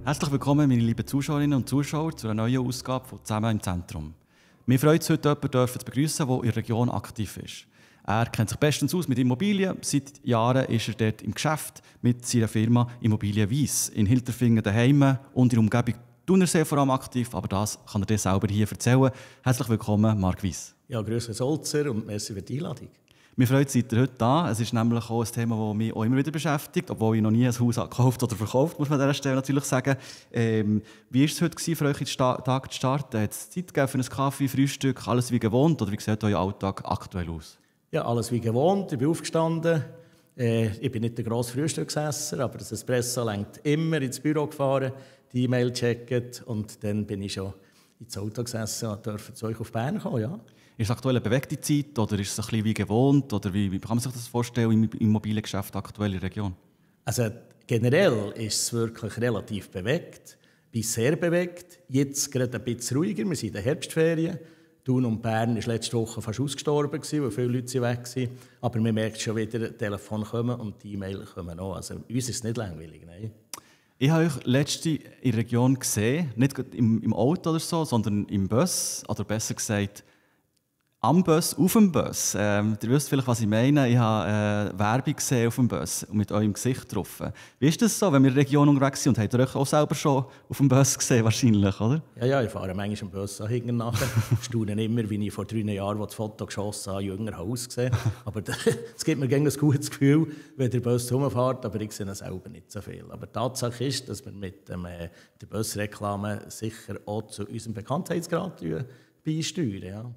Herzlich willkommen, meine lieben Zuschauerinnen und Zuschauer, zu einer neuen Ausgabe von «Zusammen im Zentrum». Wir freuen uns, heute jemanden zu begrüßen, der in der Region aktiv ist. Er kennt sich bestens aus mit Immobilien. Seit Jahren ist er dort im Geschäft mit seiner Firma Immobilien Weiss in Hilterfingen daheim und in der Umgebung Thunersee vor allem aktiv, aber das kann er dir selber hier erzählen. Herzlich willkommen, Marc Weiss. Ja, grüße Solzer und merci für die Einladung. Wir freuen uns, seid ihr heute da. Es ist nämlich auch ein Thema, das mich auch immer wieder beschäftigt, obwohl ich noch nie ein Haus gekauft oder verkauft, muss man an dieser Stelle natürlich sagen. Wie war es heute für euch, den Tag zu starten? Hat es Zeit gegeben für einen Kaffee, Frühstück, alles wie gewohnt? Oder wie sieht euer Alltag aktuell aus? Ja, alles wie gewohnt. Ich bin aufgestanden. Ich bin nicht der grosse Frühstücksesser, aber das Espresso lenkt immer ins Büro gefahren, die E-Mail gecheckt und dann bin ich schon ins Auto gesessen und durfte zu euch auf Bern kommen. Ja. Ist es aktuell eine bewegte Zeit oder ist es ein bisschen wie gewohnt? Oder wie kann man sich das vorstellen im Immobiliengeschäft aktuell in der Region? Also generell ist es wirklich relativ bewegt, bis sehr bewegt. Jetzt gerade ein bisschen ruhiger, wir sind in den Herbstferien. Thun und Bern war letzte Woche fast ausgestorben, weil viele Leute weg waren. Aber man merkt schon wieder, die Telefone kommen und die E-Mails kommen auch. Also uns ist es nicht langweilig, nein. Ich habe euch letzte in der Region gesehen, nicht im Auto oder so, sondern im Bus, oder besser gesagt am Bus, auf dem Bus. Ihr wisst vielleicht, was ich meine. Ich habe Werbung gesehen auf dem Bus und mit eurem Gesicht drauf. Wie ist das so, wenn wir in der Region unterwegs sind? Und habt ihr euch auch selber schon auf dem Bus gesehen, wahrscheinlich, oder? Ja, ich fahre manchmal am Bus hinten nachher. Ich staune immer, wie ich vor 3 Jahren, als das Foto geschossen habe, jünger ausgesehen. Aber es gibt mir ein gutes Gefühl, wenn der Bus rumfährt, aber ich sehe es selber nicht so viel. Aber die Tatsache ist, dass wir mit der Busreklame sicher auch zu unserem Bekanntheitsgrad beisteuern. Ja.